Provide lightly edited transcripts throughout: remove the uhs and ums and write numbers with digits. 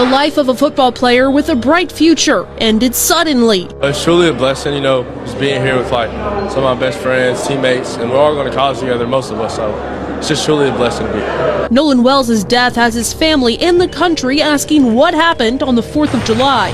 The life of a football player with a bright future ended suddenly. It's truly a blessing, just being here with like some of my best friends, teammates, and we're all going to college together, most of us, so it's just truly a blessing to be here. Nolan Wells' death has his family and the country asking what happened on the 4th of July.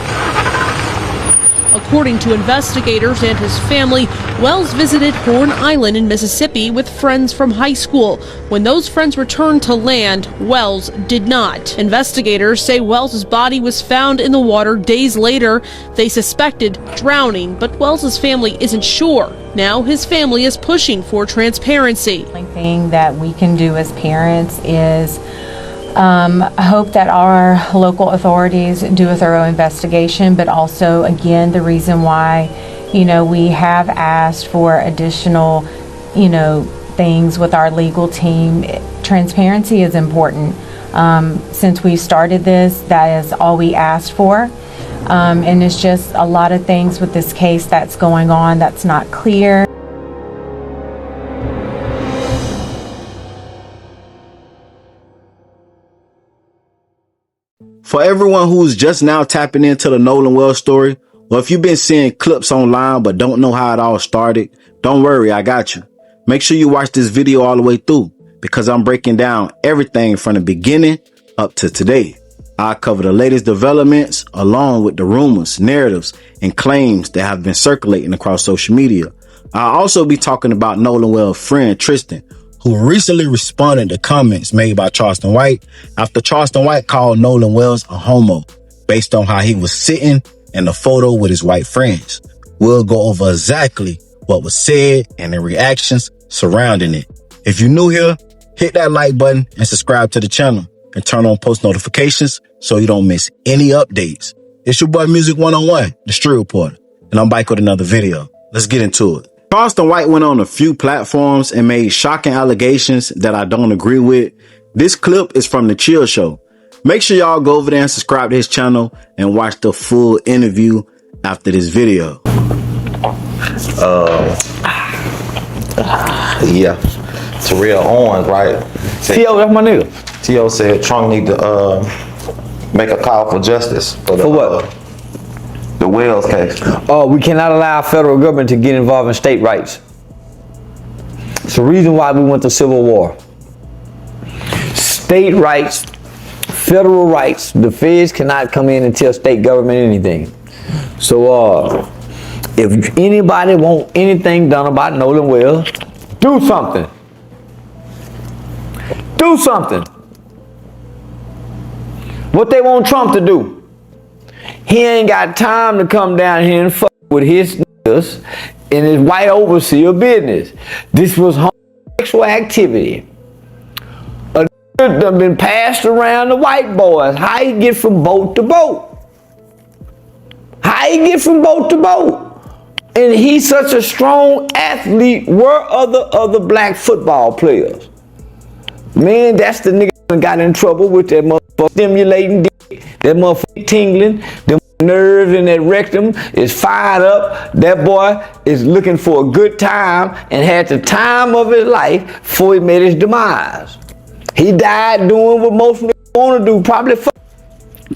According to investigators and his family, Wells visited Horn Island in Mississippi with friends from high school. When those friends returned to land, Wells did not. Investigators say Wells' body was found in the water days later. They suspected drowning, but Wells' family isn't sure. Now his family is pushing for transparency. The only thing that we can do as parents is hope that our local authorities do a thorough investigation, but also, again, the reason why, we have asked for additional, things with our legal team. Transparency is important. Since we started this, that is all we asked for. And it's just a lot of things with this case that's going on that's not clear. For everyone who's just now tapping into the Nolan Wells story, or if you've been seeing clips online but don't know how it all started, don't worry, I got you. Make sure you watch this video all the way through because I'm breaking down everything from the beginning up to today. I cover the latest developments along with the rumors, narratives, and claims that have been circulating across social media. I'll also be talking about Nolan Wells' friend Tristan, who recently responded to comments made by Charleston White after Charleston White called Nolan Wells a homo based on how he was sitting in the photo with his white friends. We'll go over exactly what was said and the reactions surrounding it. If you're new here, hit that like button and subscribe to the channel and turn on post notifications so you don't miss any updates. It's your boy Music 101, the Street Reporter, and I'm back with another video. Let's get into it. Charleston White went on a few platforms and made shocking allegations that I don't agree with. This clip is from The Chill Show. Make sure y'all go over there and subscribe to his channel and watch the full interview after this video. Yeah. Terrell Owens, right? T.O., that's my nigga. T.O. said Trump need to make a call for justice. For what? The Wells case. We cannot allow federal government to get involved in state rights. It's the reason why we went to civil war. State rights, federal rights, the feds cannot come in and tell state government anything. So if anybody want anything done about Nolan Wells, do something. Do something. What they want Trump to do? He ain't got time to come down here and fuck with his niggas in his white overseer business. This was homosexual activity. A nigga done been passed around the white boys. How he get from boat to boat? How he get from boat to boat? And he's such a strong athlete. Where are the other black football players? Man, that's the nigga that got in trouble with that motherfucker stimulating dick. That motherfucker tingling. Them nerves in that rectum is fired up. That boy is looking for a good time and had the time of his life before he met his demise. He died doing what most niggas want to do, probably fuck.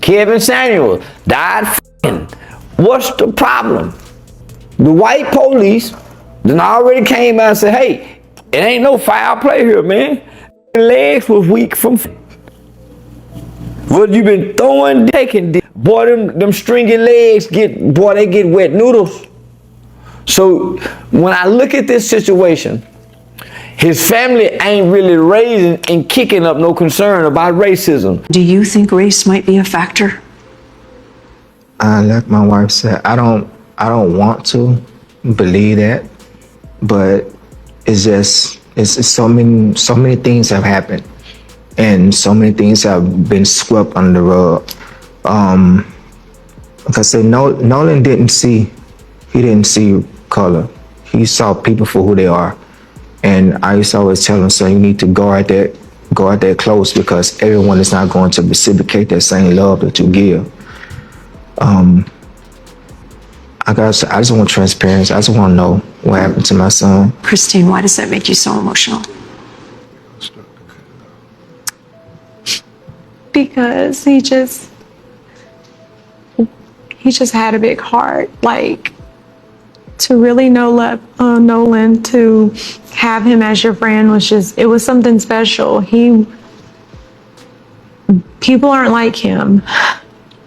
Kevin Samuels died fucking. What's the problem? The white police then already came out and said, hey, it ain't no foul play here, man. Legs was weak from what you been throwing, taking. Boy, them stringy legs they get wet noodles. So when I look at this situation, his family ain't really raising and kicking up no concern about racism. Do you think race might be a factor? Like my wife said, I don't want to believe that, but it's just it's so many things have happened, and so many things have been swept under the rug. Like I said, Nolan didn't see color. He saw people for who they are, and I used to always tell him, "Son, you need to go out there close because everyone is not going to reciprocate that same love that you give." I just want transparency. I just want to know what happened to my son. Christine, why does that make you so emotional? Because he just he just had a big heart. Like, to really know Nolan, to have him as your friend was just, it was something special. People aren't like him.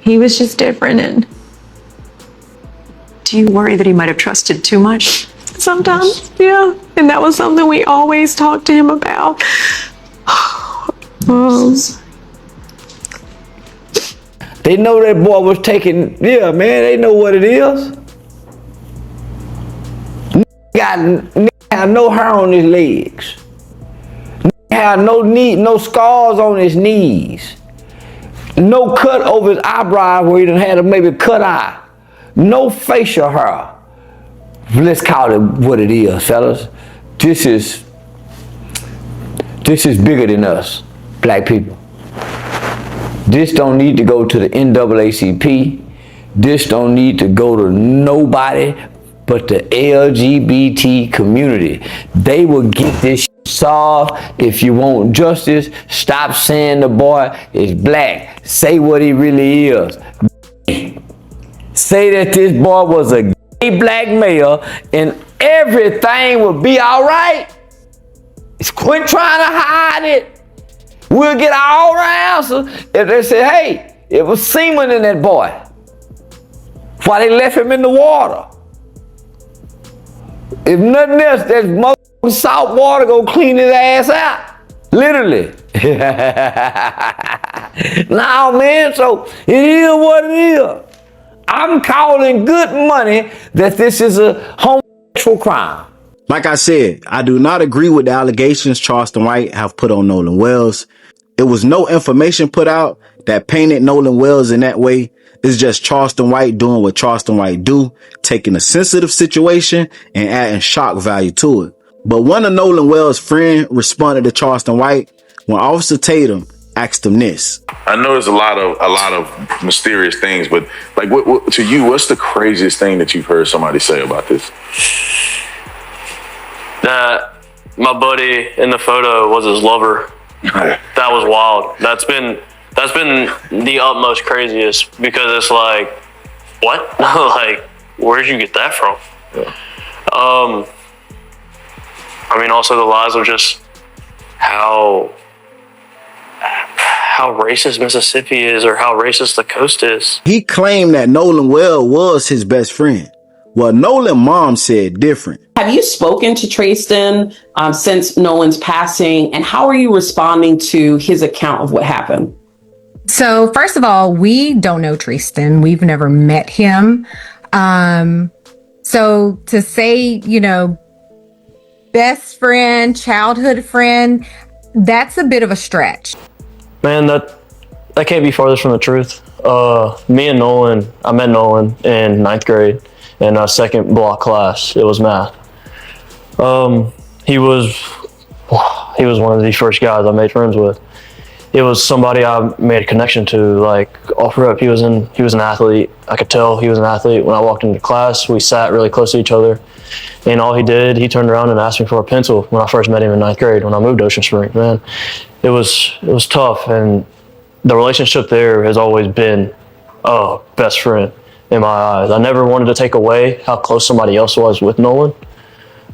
He was just different. And Do you worry that he might have trusted too much? sometimes, yeah. And that was something we always talked to him about. They know that boy was taking, yeah, man, they know what it is. Nigga had no hair on his legs. Nigga had no scars on his knees. No cut over his eyebrow where he done had a maybe cut eye. No facial hair. Let's call it what it is, fellas. This is bigger than us, black people. This don't need to go to the NAACP. This don't need to go to nobody but the LGBT community. They will get this shit solved. If you want justice, stop saying the boy is black. Say what he really is. Say that this boy was a gay black male and everything will be all right. Quit trying to hide it. We'll get all the answers if they say, hey, it was semen in that boy. Why they left him in the water? If nothing else, that motherfucking salt water gonna clean his ass out. Literally. Nah, man, so it is what it is. I'm calling good money that this is a homosexual crime. Like I said, I do not agree with the allegations Charleston White have put on Nolan Wells. It was no information put out that painted Nolan Wells in that way. It's just Charleston White doing what Charleston White do, taking a sensitive situation and adding shock value to it. But one of Nolan Wells' friends responded to Charleston White when Officer Tatum asked him this. I know there's a lot of mysterious things, but like, what to you, what's the craziest thing that you've heard somebody say about this? That my buddy in the photo was his lover. That was wild. That's been the utmost craziest, because it's like, what? Like, where'd you get that from? Yeah. I mean, also the lies of just how racist Mississippi is, or how racist the coast is. He claimed that Nolan Wells was his best friend. Well, Nolan's mom said different. Have you spoken to Tristan since Nolan's passing, and how are you responding to his account of what happened? So first of all, we don't know Tristan. We've never met him. So to say, best friend, childhood friend, that's a bit of a stretch. Man, that can't be farther from the truth. Me and Nolan, I met Nolan in 9th grade in our second block class. It was math. He was one of the first guys I made friends with. It was somebody I made a connection to, like, off rip. He was an athlete. I could tell he was an athlete. When I walked into class, we sat really close to each other. And all he did, he turned around and asked me for a pencil when I first met him in 9th grade when I moved to Ocean Spring. Man, it was tough. And the relationship there has always been best friend in my eyes. I never wanted to take away how close somebody else was with Nolan,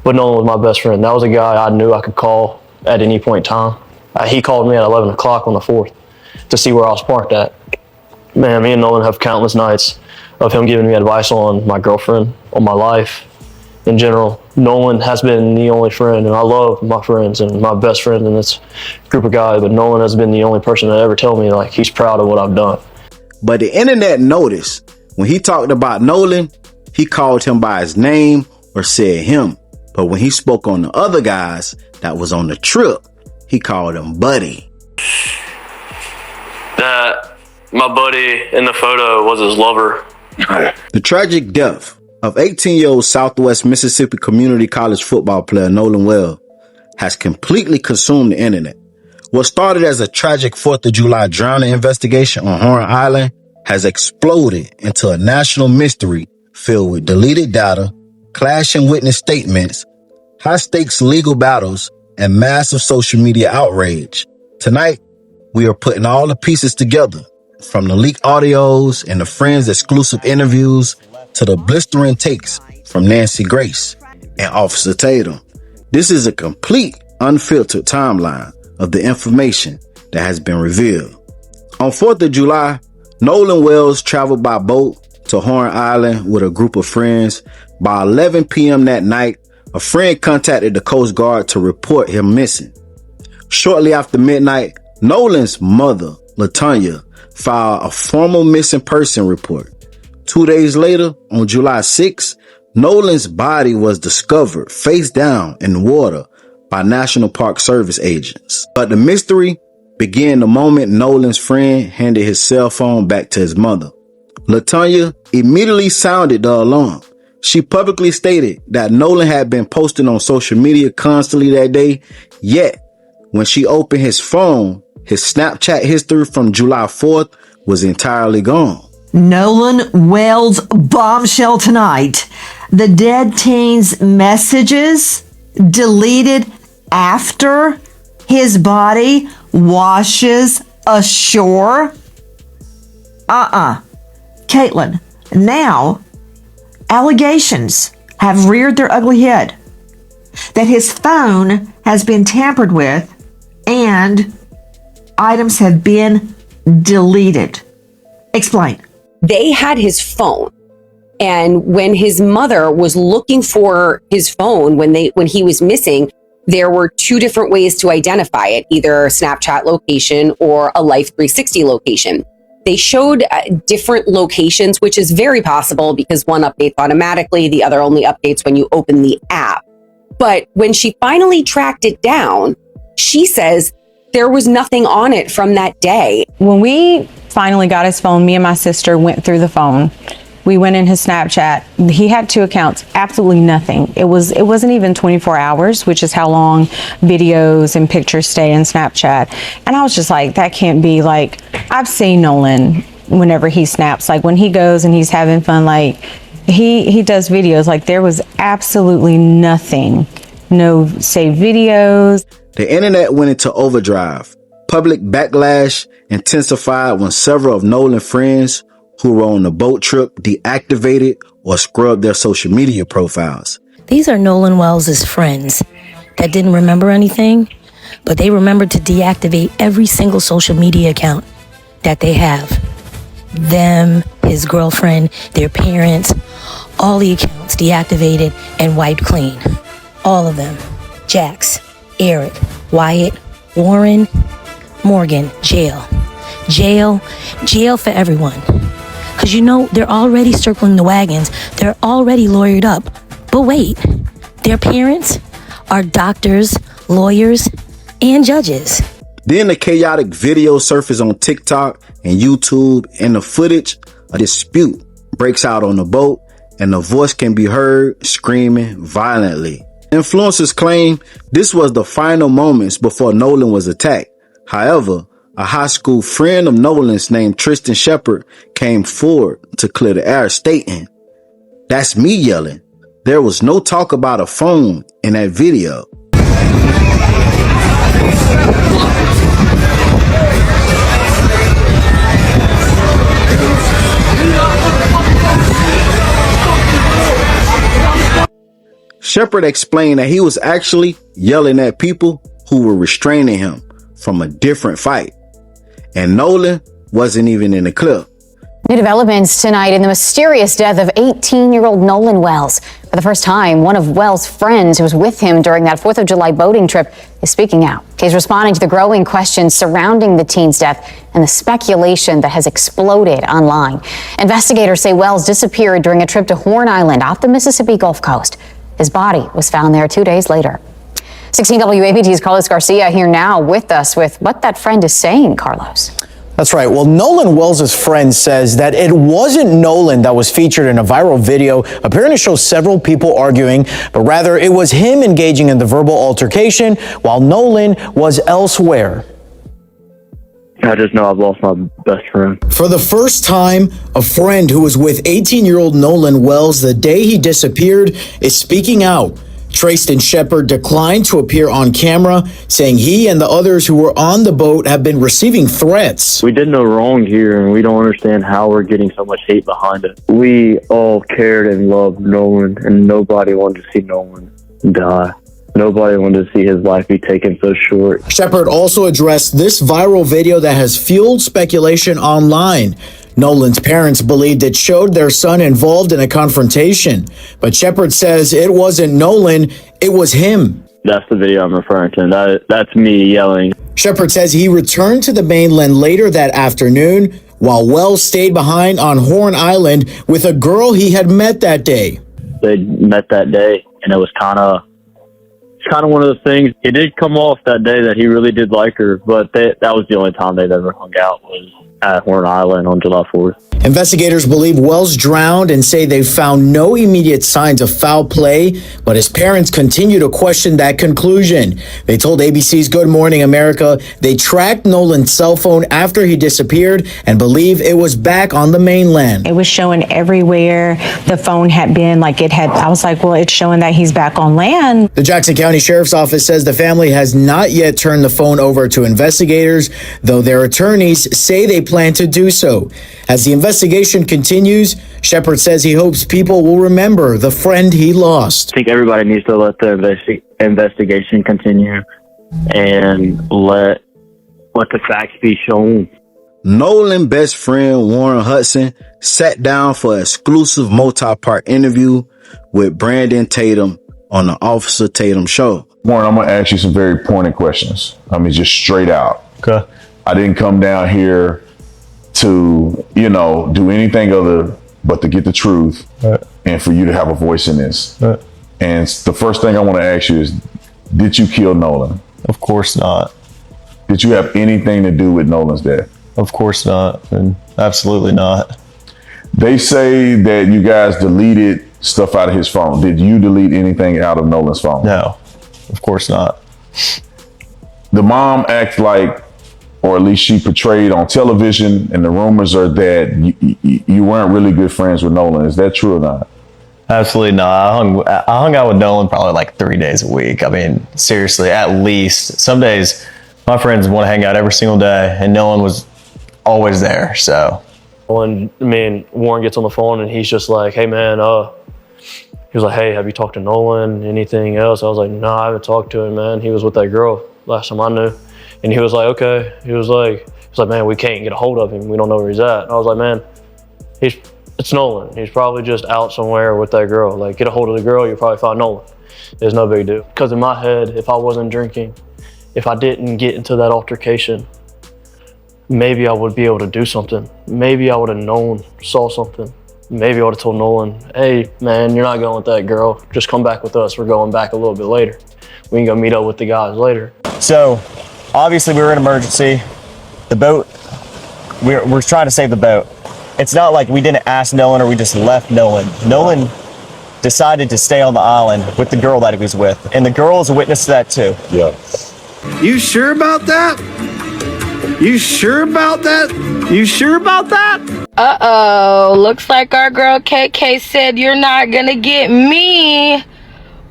but Nolan was my best friend. That was a guy I knew I could call at any point in time. He called me at 11 o'clock on the 4th to see where I was parked at. Man, me and Nolan have countless nights of him giving me advice on my girlfriend, on my life in general. Nolan has been the only friend, and I love my friends and my best friend in this group of guys, but Nolan has been the only person that ever tell me, like, he's proud of what I've done. But the internet noticed when he talked about Nolan, he called him by his name or said him. But when he spoke on the other guys that was on the trip, he called him buddy. That my buddy in the photo was his lover. The tragic death of 18-year-old Southwest Mississippi Community College football player Nolan Wells has completely consumed the internet. What started as a tragic 4th of July drowning investigation on Horn Island has exploded into a national mystery filled with deleted data, clashing witness statements, high-stakes legal battles, and massive social media outrage. Tonight, we are putting all the pieces together From the leaked audios and the friends' exclusive interviews to the blistering takes from Nancy Grace and Officer Tatum, this is a complete, unfiltered timeline of the information that has been revealed. On 4th of July, Nolan Wells traveled by boat to Horn Island with a group of friends. By 11 p.m. that night, a friend contacted the Coast Guard to report him missing. Shortly after midnight, Nolan's mother, LaTonya, filed a formal missing person report. 2 days later, on July 6, Nolan's body was discovered face down in the water by National Park Service agents. But the mystery began the moment Nolan's friend handed his cell phone back to his mother. LaTonya immediately sounded the alarm. She publicly stated that Nolan had been posting on social media constantly that day, yet when she opened his phone, his Snapchat history from July 4th was entirely gone. Nolan Wells bombshell tonight. The dead teen's messages deleted after his body washes ashore. Caitlin, now allegations have reared their ugly head that his phone has been tampered with and items have been deleted. Explain. They had his phone. And when his mother was looking for his phone when he was missing, there were two different ways to identify it, either a Snapchat location or a Life 360 location. They showed different locations, which is very possible because one updates automatically, the other only updates when you open the app. But when she finally tracked it down, she says there was nothing on it from that day. When we finally got his phone, me and my sister went through the phone. We went in his Snapchat. He had 2 accounts, absolutely nothing. It wasn't even 24 hours, which is how long videos and pictures stay in Snapchat. And I was just like, that can't be. Like, I've seen Nolan whenever he snaps, like when he goes and he's having fun, like he does videos. Like, there was absolutely nothing, no saved videos. The internet went into overdrive. Public backlash intensified when several of Nolan's friends who were on the boat trip deactivated or scrubbed their social media profiles. These are Nolan Wells' friends that didn't remember anything, but they remembered to deactivate every single social media account that they have. Them, his girlfriend, their parents, all the accounts deactivated and wiped clean. All of them. Jax, Eric, Wyatt, Warren, Morgan, jail. Jail for everyone. Because they're already circling the wagons. They're already lawyered up. But wait, their parents are doctors, lawyers, and judges. Then the chaotic video surfaced on TikTok and YouTube, and the footage, a dispute breaks out on the boat, and the voice can be heard screaming violently. Influencers claim this was the final moments before Nolan was attacked. However, a high school friend of Nolan's named Tristan Shepard came forward to clear the air, stating, "That's me yelling. There was no talk about a phone in that video." Shepard explained that he was actually yelling at people who were restraining him from a different fight. And Nolan wasn't even in the clip. New developments tonight in the mysterious death of 18-year-old Nolan Wells. For the first time, one of Wells' friends who was with him during that 4th of July boating trip is speaking out. He's responding to the growing questions surrounding the teen's death and the speculation that has exploded online. Investigators say Wells disappeared during a trip to Horn Island off the Mississippi Gulf Coast. His body was found there 2 days later. 16 WAPT's Carlos Garcia here now with us with what that friend is saying, Carlos. That's right. Well, Nolan Wells' friend says that it wasn't Nolan that was featured in a viral video appearing to show several people arguing, but rather it was him engaging in the verbal altercation while Nolan was elsewhere. I just know I've lost my best friend. For the first time, a friend who was with 18-year-old Nolan Wells the day he disappeared is speaking out. Trayston Shepard declined to appear on camera, saying he and the others who were on the boat have been receiving threats. We did no wrong here, and we don't understand how we're getting so much hate behind it. We all cared and loved Nolan, and nobody wanted to see Nolan die. Nobody wanted to see his life be taken so short. Shepard also addressed this viral video that has fueled speculation online. Nolan's parents believed it showed their son involved in a confrontation, but Shepard says it wasn't Nolan, it was him. That's the video I'm referring to. That's me yelling. Shepard says he returned to the mainland later that afternoon, while Wells stayed behind on Horn Island with a girl he had met that day. They met that day, and it was kind of one of those things. It did come off that day that he really did like her, but that was the only time they'd ever hung out, was at Horn Island on July 4th. Investigators believe Wells drowned and say they found no immediate signs of foul play, but his parents continue to question that conclusion. They told ABC's Good Morning America they tracked Nolan's cell phone after he disappeared and believe it was back on the mainland. It was showing everywhere the phone had been, I was like, well, it's showing that he's back on land. The Jackson County Sheriff's Office says the family has not yet turned the phone over to investigators, though their attorneys say they plan to do so. As the investigation continues, Shepard says he hopes people will remember the friend he lost. I think everybody needs to let the investigation continue and let the facts be shown. Nolan's best friend Warren Hudson sat down for an exclusive multi-part interview with Brandon Tatum on the Officer Tatum Show. Warren, I'm going to ask you some very pointed questions. I mean, just straight out. Okay. I didn't come down here to, do anything other but to get the truth, right, and for you to have a voice in this. Right. And the first thing I want to ask you is, did you kill Nolan? Of course not. Did you have anything to do with Nolan's death? Of course not, and absolutely not. They say that you guys deleted stuff out of his phone. Did you delete anything out of Nolan's phone? No, of course not. The mom acts like, or at least she portrayed on television, and the rumors are that you weren't really good friends with Nolan. Is that true or not? Absolutely not. I hung out with Nolan probably like 3 days a week. I mean, seriously, at least. Some days my friends want to hang out every single day, and Nolan was always there. So when Warren gets on the phone and he's just like, hey man, he was like, hey, have you talked to Nolan? Anything else? I was like, no, I haven't talked to him, man. He was with that girl last time I knew. And he was like, okay. He was like, man, we can't get a hold of him. We don't know where he's at. And I was like, man, it's Nolan. He's probably just out somewhere with that girl. Like, get a hold of the girl, you'll probably find Nolan. It's no big deal. Because in my head, if I wasn't drinking, if I didn't get into that altercation, maybe I would be able to do something. Maybe I would have saw something. Maybe I would have told Nolan, hey man, you're not going with that girl. Just come back with us. We're going back a little bit later. We can go meet up with the guys later. So, obviously we were in an emergency. The boat, we're trying to save the boat. It's not like we didn't ask Nolan or we just left Nolan. Nolan decided to stay on the island with the girl that he was with. And the girl is a witness to that too. Yeah. You sure about that? You sure about that? You sure about that? Uh-oh, looks like our girl KK said you're not gonna get me.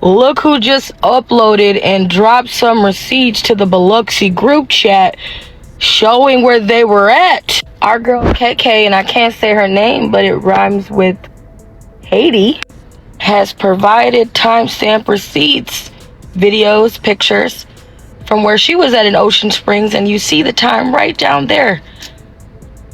Look who just uploaded and dropped some receipts to the Biloxi group chat showing where they were at. Our girl KK, and I can't say her name, but it rhymes with Haiti, has provided timestamp receipts, videos, pictures from where she was at in Ocean Springs, and you see the time right down there,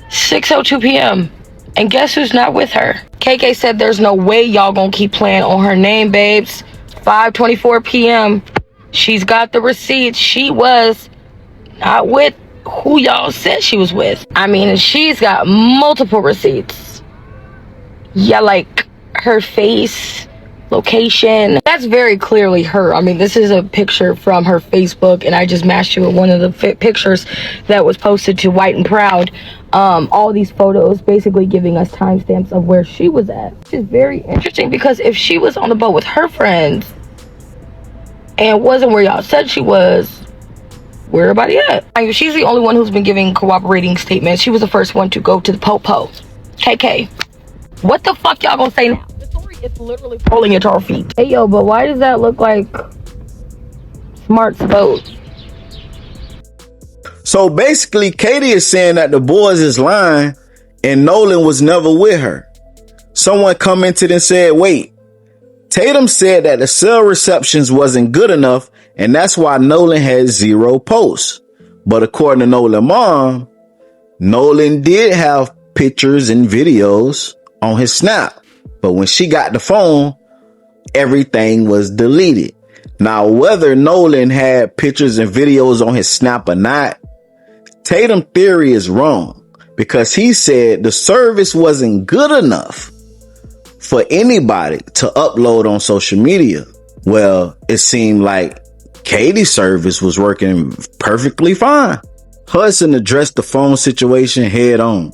6:02 p.m. And guess who's not with her? KK said there's no way y'all gonna keep playing on her name, babes. 5:24 p.m. She's got the receipts. She was not with who y'all said she was with. I mean, she's got multiple receipts. Yeah, like her face, location. That's very clearly her. I mean, this is a picture from her Facebook, and I just matched you with one of the pictures that was posted to White and Proud. All these photos basically giving us timestamps of where she was at. Which is very interesting, because if she was on the boat with her friends and wasn't where y'all said she was, where everybody at? I mean, she's the only one who's been giving cooperating statements. She was the first one to go to the Popo. KK, what the fuck y'all gonna say now? The story It's literally falling at our feet. Hey, yo, but why does that look like Smart's boat? So basically, Katie is saying that the boys is lying and Nolan was never with her. Someone commented and said, wait, Tatum said that the cell receptions wasn't good enough and that's why Nolan had 0 posts. But according to Nolan's mom, Nolan did have pictures and videos on his Snap. But when she got the phone, everything was deleted. Now, whether Nolan had pictures and videos on his Snap or not, Tatum's theory is wrong because he said the service wasn't good enough for anybody to upload on social media. Well, it seemed like Katie's service was working perfectly fine. Hudson addressed the phone situation head on,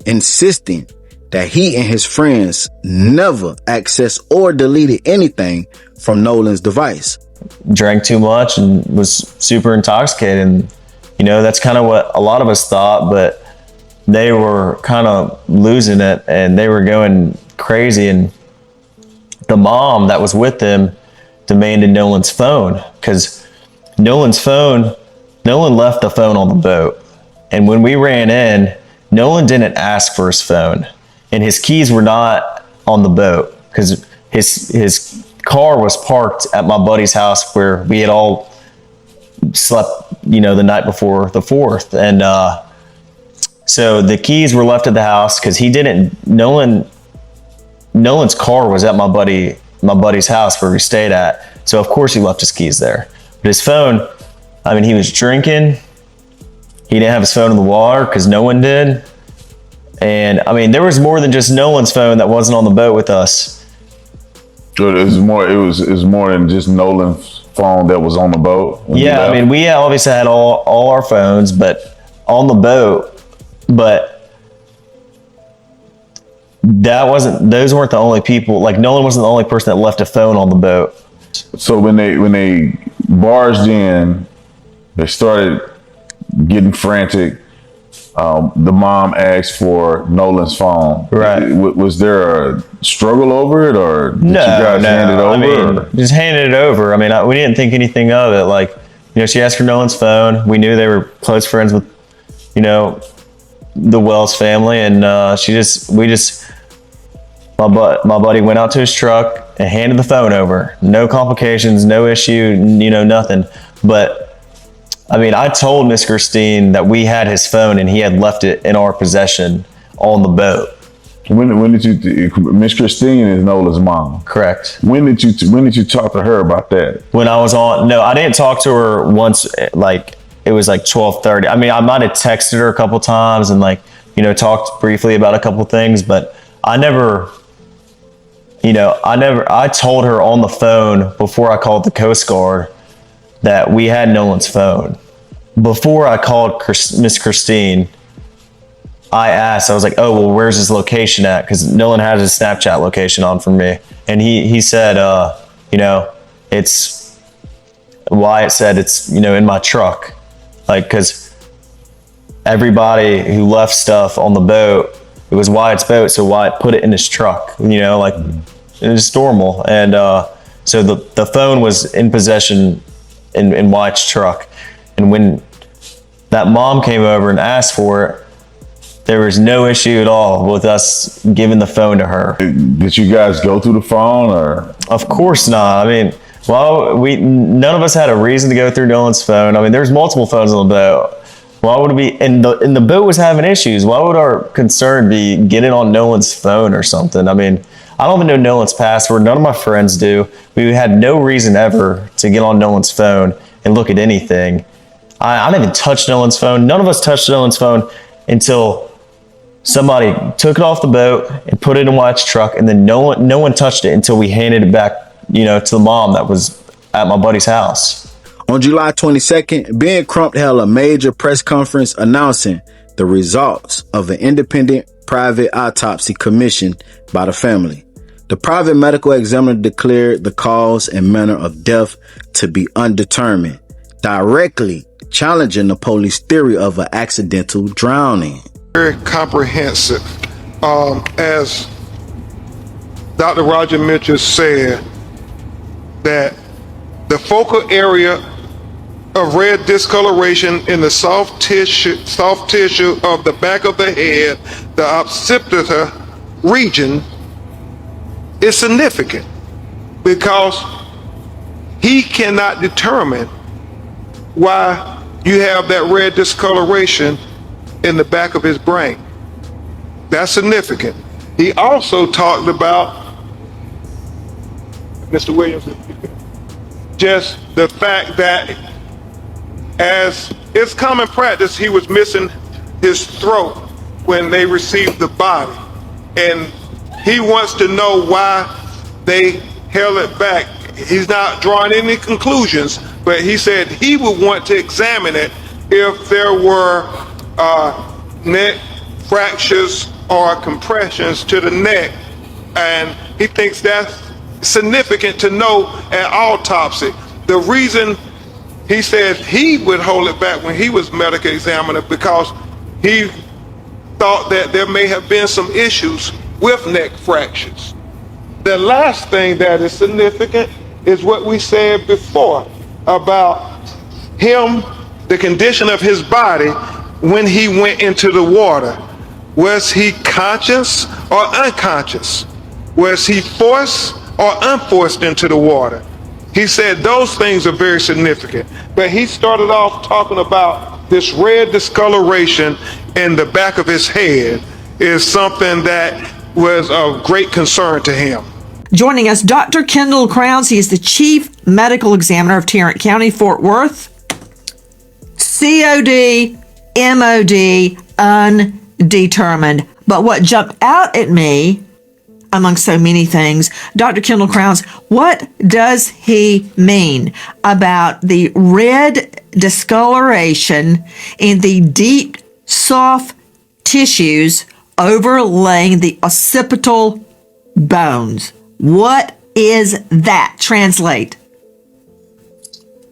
insisting that he and his friends never accessed or deleted anything from Nolan's device. Drank too much and was super intoxicated. And, you know, that's kind of what a lot of us thought, but they were kind of losing it and they were going crazy. And the mom that was with them demanded Nolan's phone because Nolan left the phone on the boat. And when we ran in, Nolan didn't ask for his phone and his keys were not on the boat because his car was parked at my buddy's house where we had all slept, you know, the night before the 4th. And so the keys were left at the house because Nolan's car was at my buddy's house where we stayed at. So of course he left his keys there. But his phone, I mean, he was drinking. He didn't have his phone in the water because no one did. And I mean, there was more than just Nolan's phone that wasn't on the boat with us. It was more than just Nolan's phone that was on the boat. Yeah, I mean, we obviously had all our phones, but on the boat. But those weren't the only people. Like Nolan wasn't the only person that left a phone on the boat. So when they barged in, they started getting frantic. The mom asked for Nolan's phone. Right. Was there a struggle over it, or did you guys hand it over? I mean, just handed it over. I mean, we didn't think anything of it. Like, you know, she asked for Nolan's phone. We knew they were close friends with, you know, the Wells family, and my buddy went out to his truck and handed the phone over. No complications, no issue, you know, nothing. But I mean, I told Miss Christine that we had his phone and he had left it in our possession on the boat. When did you? Miss Christine is Nolan's mom. Correct. When did you talk to her about that? When I was on, no, I didn't talk to her once. Like it was like 12:30. I mean, I might have texted her a couple times and like, you know, talked briefly about a couple things, but I told her on the phone before I called the Coast Guard that we had Nolan's phone. Before I called Miss Christine, I asked, I was like, oh, well, where's his location at? Because Nolan had his Snapchat location on for me. And he said, you know, Wyatt said it's, you know, in my truck. Like, because everybody who left stuff on the boat, it was Wyatt's boat, so Wyatt put it in his truck, you know, like it's normal. And so the phone was in possession in Wyatt's truck. And when that mom came over and asked for it, there was no issue at all with us giving the phone to her. Did you guys go through the phone, or? Of course not. I mean, well, none of us had a reason to go through Nolan's phone. I mean, there's multiple phones on the boat. Why would it be? And the boat was having issues. Why would our concern be getting on Nolan's phone or something? I mean, I don't even know Nolan's password. None of my friends do. We had no reason ever to get on Nolan's phone and look at anything. I didn't even touch Nolan's phone. None of us touched Nolan's phone until somebody took it off the boat and put it in Wyatt's truck, and then no one touched it until we handed it back, you know, to the mom that was at my buddy's house. On July 22nd, Ben Crump held a major press conference announcing the results of an independent private autopsy commissioned by the family. The private medical examiner declared the cause and manner of death to be undetermined, directly challenging the police theory of an accidental drowning. Very comprehensive. As Dr. Roger Mitchell said that the focal area of red discoloration in the soft tissue of the back of the head, the occipital region, is significant because he cannot determine why you have that red discoloration in the back of his brain. That's significant. He also talked about, Mr. Williams, just the fact that as it's common practice, he was missing his throat when they received the body. And he wants to know why they held it back. He's not drawing any conclusions, but he said he would want to examine it if there were neck fractures or compressions to the neck. And he thinks that's significant to know at autopsy. The reason he said he would hold it back when he was medical examiner because he thought that there may have been some issues with neck fractures. The last thing that is significant is what we said before about him, the condition of his body when he went into the water. Was he conscious or unconscious? Was he forced or unforced into the water? He said those things are very significant. But he started off talking about this red discoloration in the back of his head is something that was of great concern to him. Joining us, Dr. Kendall Crowns. He is the Chief Medical Examiner of Tarrant County, Fort Worth. COD, MOD, undetermined. But what jumped out at me, among so many things, Dr. Kendall Crowns, what does he mean about the red discoloration in the deep, soft tissues overlaying the occipital bones? What is that? Translate.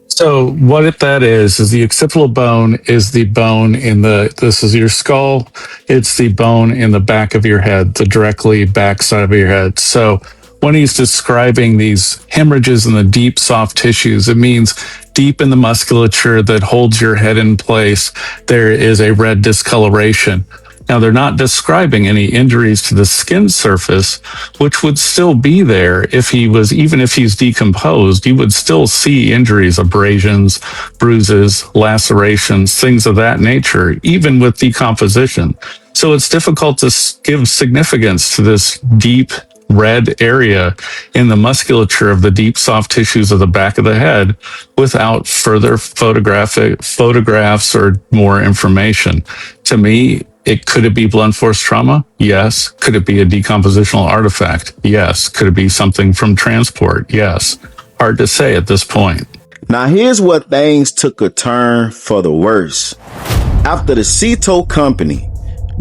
So what that is the occipital bone is the bone in this is your skull. It's the bone in the back of your head, the directly back side of your head. So when he's describing these hemorrhages in the deep soft tissues, it means deep in the musculature that holds your head in place, there is a red discoloration. Now, they're not describing any injuries to the skin surface, which would still be there even if he's decomposed, you would still see injuries, abrasions, bruises, lacerations, things of that nature, even with decomposition. So it's difficult to give significance to this deep red area in the musculature of the deep soft tissues of the back of the head without further photographs or more information. To me, could it be blunt force trauma? Yes. Could it be a decompositional artifact? Yes. Could it be something from transport? Yes. Hard to say at this point. Now here's what things took a turn for the worse. After the Ceto company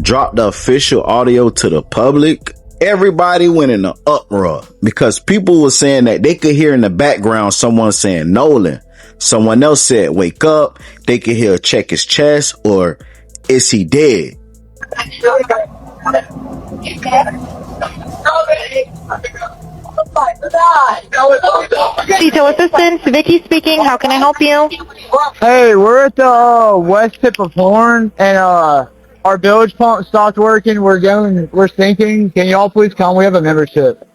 dropped the official audio to the public, everybody went in an uproar because people were saying that they could hear in the background someone saying Nolan. Someone else said wake up. They could hear check his chest or is he dead? Ceto Assistance, Vicky speaking. How can I help you? Hey, we're at the west tip of Horn, and our bilge pump stopped working. We're sinking. Can y'all please come? We have a membership.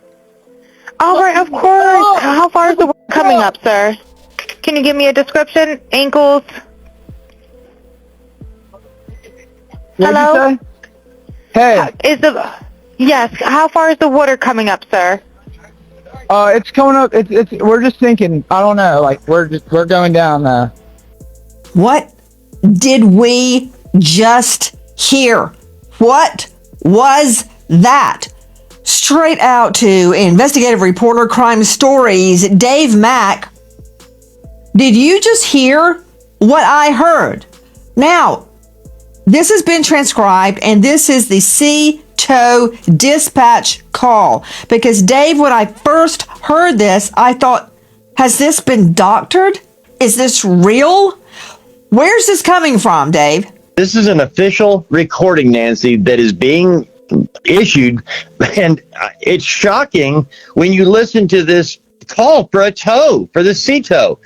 All right, of course. How far is the work coming up, sir? Can you give me a description? Ankles? Hello? Hey. Yes, how far is the water coming up, sir? It's coming up. We're just sinking. I don't know. Like we're going down now. What did we just hear? What was that? Straight out to investigative reporter Crime Stories, Dave Mack. Did you just hear what I heard? Now, this has been transcribed, and this is the Ceto dispatch call. Because, Dave, when I first heard this, I thought, has this been doctored? Is this real? Where's this coming from, Dave? This is an official recording, Nancy, that is being issued. And it's shocking when you listen to this call for a tow, for the sea tow.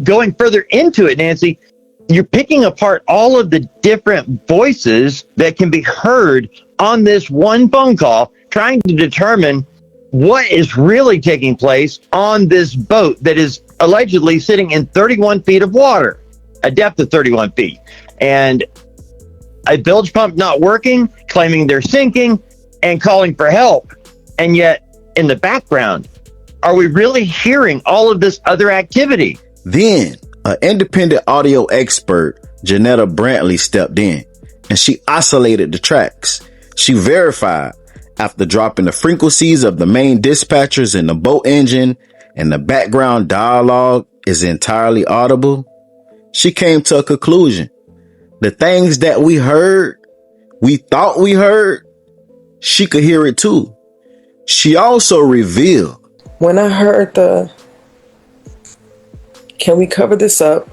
Going further into it, Nancy, you're picking apart all of the different voices that can be heard on this one phone call, trying to determine what is really taking place on this boat that is allegedly sitting in 31 feet of water, a depth of 31 feet. And a bilge pump not working, claiming they're sinking, and calling for help. And yet, in the background, are we really hearing all of this other activity? Then, an independent audio expert, Janetta Brantley, stepped in, and she isolated the tracks. She verified after dropping the frequencies of the main dispatchers in the boat engine and the background dialogue is entirely audible. She came to a conclusion. The things that we heard, we thought we heard, she could hear it too. She also revealed, when I heard the, can we cover this up?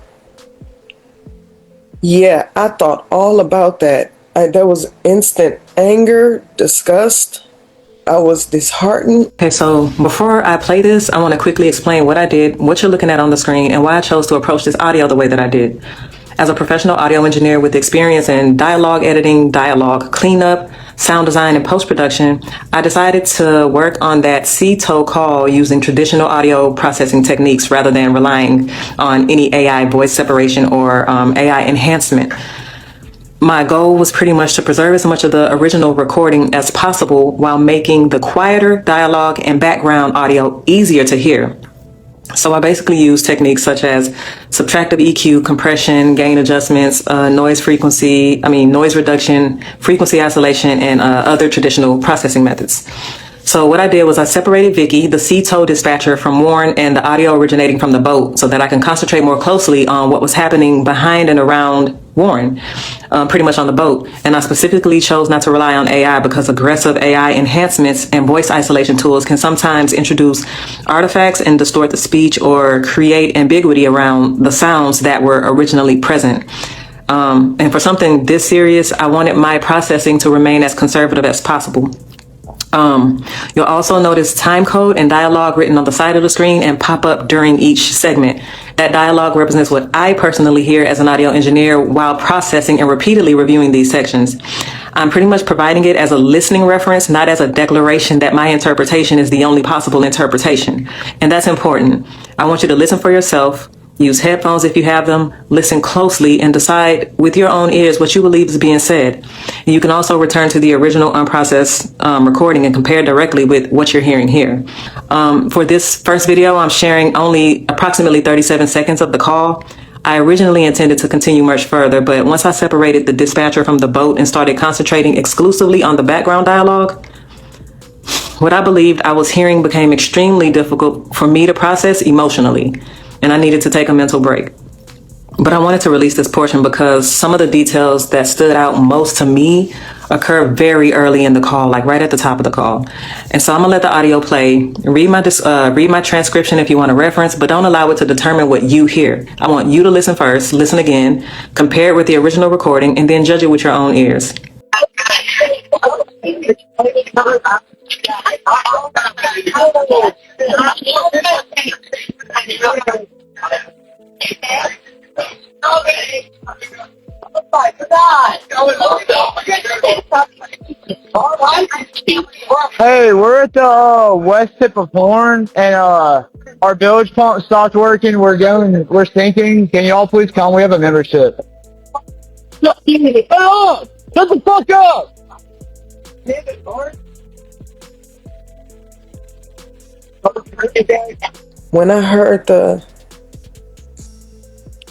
Yeah, I thought all about that. There was instant anger, disgust. I was disheartened. Okay, so before I play this, I want to quickly explain what I did, what you're looking at on the screen, and why I chose to approach this audio the way that I did. As a professional audio engineer with experience in dialogue editing, dialogue cleanup, sound design, and post-production, I decided to work on that CTO call using traditional audio processing techniques rather than relying on any AI voice separation or AI enhancement. My goal was pretty much to preserve as much of the original recording as possible while making the quieter dialogue and background audio easier to hear. So I basically use techniques such as subtractive EQ, compression, gain adjustments, noise reduction, frequency isolation, and other traditional processing methods. So what I did was I separated Vicky, the CTO dispatcher, from Warren and the audio originating from the boat so that I can concentrate more closely on what was happening behind and around Warren, pretty much on the boat. And I specifically chose not to rely on AI because aggressive AI enhancements and voice isolation tools can sometimes introduce artifacts and distort the speech or create ambiguity around the sounds that were originally present. And for something this serious, I wanted my processing to remain as conservative as possible. You'll also notice time code and dialogue written on the side of the screen and pop up during each segment. That dialogue represents what I personally hear as an audio engineer while processing and repeatedly reviewing these sections. I'm pretty much providing it as a listening reference, not as a declaration that my interpretation is the only possible interpretation. And that's important. I want you to listen for yourself. Use headphones if you have them, listen closely, and decide with your own ears what you believe is being said. And you can also return to the original unprocessed recording and compare directly with what you're hearing here. For this first video, I'm sharing only approximately 37 seconds of the call. I originally intended to continue much further, but once I separated the dispatcher from the boat and started concentrating exclusively on the background dialogue, what I believed I was hearing became extremely difficult for me to process emotionally. And I needed to take a mental break. But I wanted to release this portion because some of the details that stood out most to me occur very early in the call, like right at the top of the call. And so I'm gonna let the audio play. Read my transcription if you want to reference, but don't allow it to determine what you hear. I want you to listen first, listen again, compare it with the original recording, and then judge it with your own ears. Hey, we're at the west tip of Horn, and our bilge pump stopped working. We're sinking. Can y'all please come? We have a membership. Shut the fuck up! When I heard the,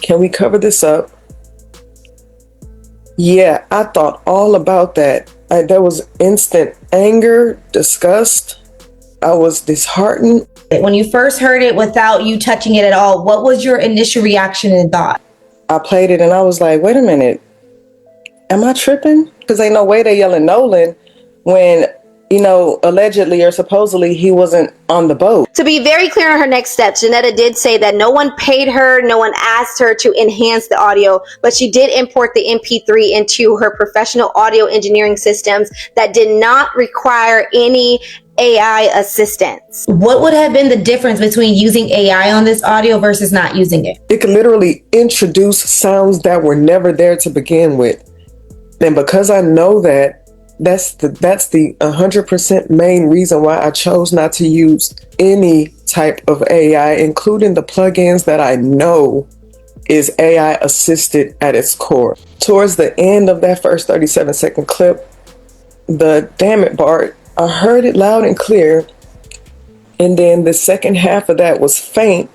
can we cover this up? Yeah, I thought all about that. There was instant anger, disgust. I was disheartened. When you first heard it without you touching it at all, what was your initial reaction and thought? I played it and I was like, wait a minute. Am I tripping? Because ain't no way they yelling Nolan when allegedly or supposedly he wasn't on the boat. To be very clear on her next steps, Janetta did say that no one paid her, no one asked her to enhance the audio, but she did import the MP3 into her professional audio engineering systems that did not require any AI assistance. What would have been the difference between using AI on this audio versus not using it? It could literally introduce sounds that were never there to begin with. And because I know that, that's the 100% main reason why I chose not to use any type of AI, including the plugins that I know is AI assisted at its core. Towards the end of that first 37-second clip, the "damn it, Bart," I heard it loud and clear. And then the second half of that was faint,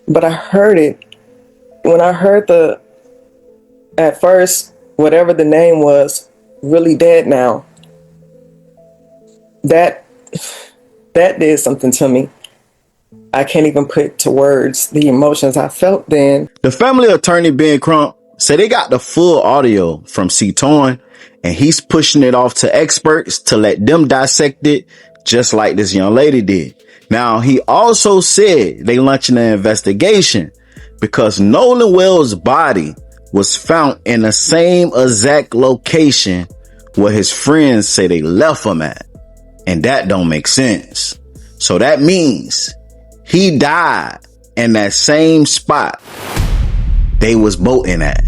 but I heard it. When I heard at first, whatever the name was, "Really Dead Now," that did something to me. I can't even put to words the emotions I felt then. The family attorney, Ben Crump, said they got the full audio from C-Torn, and he's pushing it off to experts to let them dissect it, just like this young lady did. Now, he also said they launching an investigation because Nolan Wells' body was found in the same exact location where his friends say they left him at. And that don't make sense. So that means he died in that same spot they was boating at.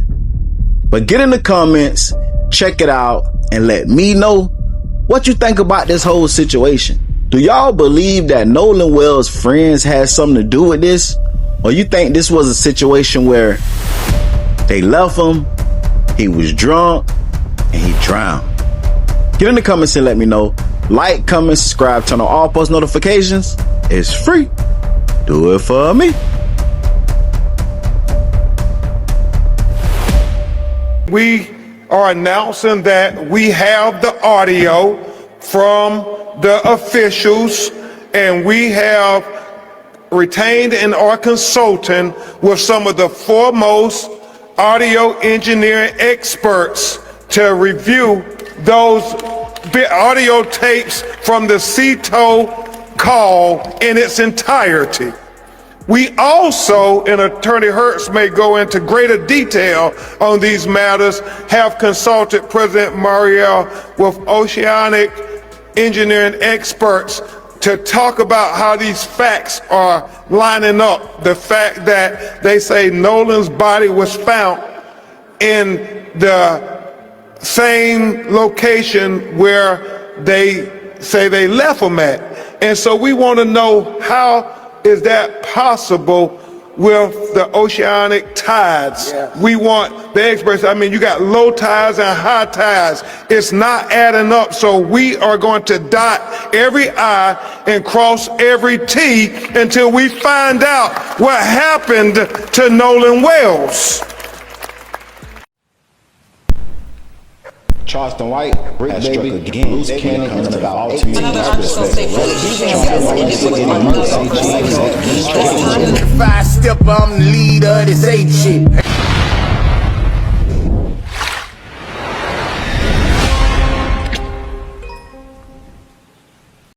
But get in the comments, check it out, and let me know what you think about this whole situation. Do y'all believe that Nolan Wells' friends had something to do with this? Or you think this was a situation where they left him, he was drunk, and he drowned? Get in the comments and let me know. Like, comment, subscribe, turn on all post notifications. It's free. Do it for me. We are announcing that we have the audio from the officials, and we have retained and are consulting with some of the foremost audio engineering experts to review those audio tapes from the CETO call in its entirety. We also, and Attorney Hertz may go into greater detail on these matters, have consulted President Mariel with oceanic engineering experts to talk about how these facts are lining up. The fact that they say Nolan's body was found in the same location where they say they left him at. And so we want to know, how is that possible with the oceanic tides? We want the experts. I mean, you got low tides and high tides. It's not adding up. So we are going to dot every I and cross every T until we find out what happened to Nolan Wells. Charleston White, Brick has struck again. Loose cannon comes about to me. If I step, I'm the leader of this 8 shit.